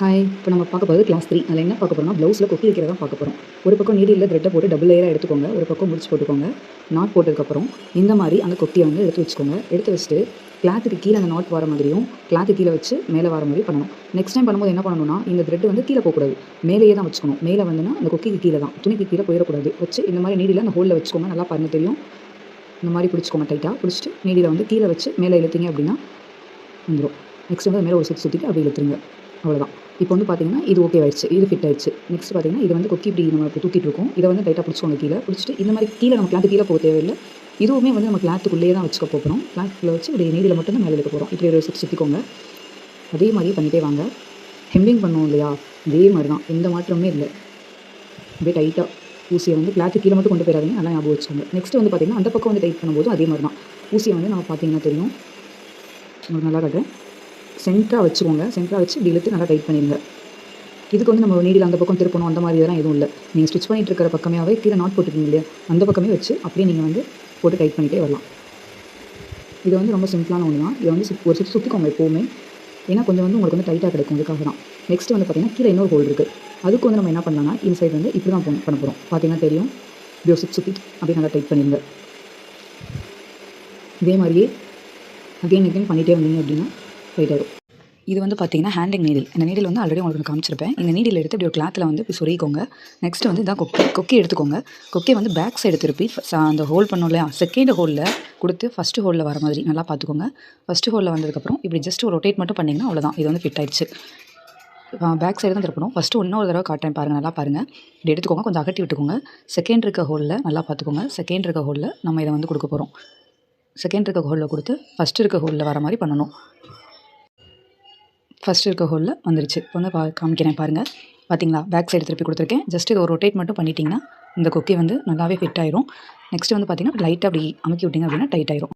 Hi. இப்போ நம்ம பார்க்க போகிறது கிளாஸ் 3. அதில் என்ன பார்க்க போகிறோம்னா, ப்ளவுஸில் கொக்கி வைக்கிறத பார்க்க போகிறோம். ஒரு பக்கம் நீடில்ல த்ரெட்டை போட்டு டபுள் லேயராக எடுத்துக்கோங்க. ஒரு பக்கம் முடிச்சு போட்டுக்கோங்க. நாட் போட்டதுக்கப்புறம் இந்த மாதிரி அந்த கொக்கியை வந்து எடுத்து வச்சுக்கோங்க. எடுத்து வச்சுட்டு கிளாத்துக்கு கீழே அந்த நாட் வர மாதிரியும், கிளாத்து கீழே வச்சு மேலே வர மாதிரி பண்ணணும். நெக்ஸ்ட் டைம் பண்ணும்போது என்ன பண்ணணும்னா, இந்த த்ரெட் வந்து கீழே போகக்கூடாது. மேலேயே தான் வச்சுக்கணும். மேலே வந்துன்னா அந்த கொக்கிக்கு கீழே தான், துணிக்கு கீழே போயிடக்கூடாது. வச்சு இந்த மாதிரி நீடில் அந்த ஹோலில் வச்சுக்கோங்க. நல்லா பாருங்க தெரியும். இந்த மாதிரி பிடிச்சிக்கோங்க டைட்டாக. பிடிச்சிட்டு நீடில் வந்து கீழே வச்சு மேலே இழுத்தீங்க அப்படின்னா வந்துடும். நெக்ஸ்ட் வந்து மேலே ஒரு சுற்றிட்டு அப்படி இழுத்துருங்க. அவ்வளோதான். இப்போ வந்து பார்த்தீங்கன்னா இது ஓகே ஆயிடுச்சு. இது ஃபிட் ஆயிடுச்சு. நெக்ஸ்ட் பார்த்தீங்கன்னா இது வந்து கொக்கி இப்படி நம்ம இப்போ தூக்கிட்டு இருக்கோம். இதை வந்து டைட்டாக பிடிச்சிக்கோங்க கீழே. பிடிச்சிட்டு இந்த மாதிரி கீழே நம்ம கிளாத்து கீழே போக தேவையில்லை. இதுவுமே வந்து நம்ம கிளாத்துக்குள்ளேயே தான் வச்சுக்க போகிறோம். கிளாத்துக்குள்ளே வச்சு இப்படி நீடில் மட்டும் தான் மேலே எடுக்க போகிறோம். இப்படி ஒரு சுற்றிக்கோங்க. அதே மாதிரி பண்ணிகிட்டே வாங்க. ஹெம்மிங் பண்ணுவோம் இல்லையா, அதே மாதிரி தான், எந்த மாற்றமுமே இல்லை. அப்படியே டைட்டாக ஊசியை வந்து கிளாத்து கீழே மட்டும் கொண்டு போயிடாதீங்க, நல்லா ஞாபகம் வச்சுக்கோங்க. நெக்ஸ்ட் வந்து பார்த்தீங்கன்னா அந்த பக்கம் வந்து டைட் பண்ணும்போது அதே மாதிரி தான். ஊசியை வந்து நம்ம பார்த்தீங்கன்னா தெரியும். உங்களுக்கு நல்லா காட்டுறேன். சென்டராக வச்சுக்கோங்க. சென்டராக வச்சு இப்படி இழுத்து நல்லா டைட் பண்ணிடுங்க. இதுக்கு வந்து நம்ம நீடில் அந்த பக்கம் திருப்பணும் அந்த மாதிரி இதெல்லாம் எதுவும் இல்லை. நீங்கள் ஸ்டிச் பண்ணிட்டு இருக்கிற பக்கமாகவே கீழே நாட் போட்டுருக்கீங்க இல்லையா, அந்த பக்கமே வச்சு அப்படியே நீங்கள் வந்து போட்டு டைட் பண்ணிகிட்டே வரலாம். இது வந்து ரொம்ப சிம்பிளான ஒன்று தான். இதை வந்து ஒரு சுற்றிக்கோங்க எப்போவுமே. ஏன்னா கொஞ்சம் வந்து உங்களுக்கு வந்து டைட்டாக கிடைக்கும். அதுக்காக தான். நெக்ஸ்ட் வந்து பார்த்தீங்கன்னா கீழே இன்னொரு ஹோல் இருக்குது. அதுக்கு வந்து நம்ம என்ன பண்ணலாம்னா இன்சைட் வந்து இப்படி தான் பண்ண போகிறோம். பார்த்தீங்கன்னா தெரியும். இப்படி ஒரு சுற்றி அப்படியே நல்லா டைட் பண்ணிடுங்க. இதே மாதிரியே அகைன் பண்ணிகிட்டே வந்தீங்க அப்படின்னா டைட் ஆகிடும். இது வந்து பார்த்தீங்கன்னா ஹேண்டிங் நீடில். இந்த நீடில் வந்து ஆல்ரெடி உங்களுக்கு காமிச்சிருப்பேன். இந்த நீடில் எடுத்து இப்படி ஒரு கிளாத்தில் வந்து இப்படி சொருகிக்கோங்க. நெக்ஸ்ட் வந்து இதான் கொக்கி எடுத்துக்கோங்க. கொக்கி வந்து பேக் சைடு திருப்பி அந்த ஹோல் பண்ணோம் இல்லையா, செகண்ட் ஹோலில் கொடுத்து ஃபஸ்ட்டு ஹோலில் வர மாதிரி நல்லா பார்த்துக்கோங்க. ஃபஸ்ட்டு ஹோலில் வந்ததுக்கப்புறம் இப்படி ஜஸ்ட் ஒரு ரொட்டேட் மட்டும் பண்ணிங்கன்னா அவ்வளோதான். இது வந்து ஃபிட் ஆயிடுச்சு. பேக் சைடு தான் திருப்பணும். ஃபஸ்ட்டு இன்னொரு தடவை காட்டுறேன் பாருங்கள், நல்லா பாருங்கள். இப்படி எடுத்துக்கோங்க, கொஞ்சம் அகட்டி விட்டுக்கோங்க. செகண்ட் இருக்க ஹோலில் நல்லா பார்த்துக்கோங்க. செகண்ட் இருக்க ஹோலில் நம்ம இதை வந்து கொடுக்க போகிறோம். செகண்ட் இருக்க ஹோலில் கொடுத்து ஃபஸ்ட்டு இருக்க ஹோலில் வர மாதிரி பண்ணணும். ஃபஸ்ட் இருக்க ஹோலில் வந்துருச்சு. இப்போ வந்து காமிக்கிறேன் பாருங்கள். பார்த்தீங்களா, பேக் சைடு திருப்பி கொடுத்துருக்கேன். ஜஸ்ட் இது ஒரு ரொட்டேட் மட்டும் பண்ணிட்டீங்கன்னா இந்த கொக்கி வந்து நல்லாவே ஃபிட் ஆயிரும். நெக்ஸ்ட் வந்து பார்த்தீங்கன்னா லைட்டாக அப்படி அமுக்கி விட்டிங்க அப்படின்னா டைட் ஆயிரும்.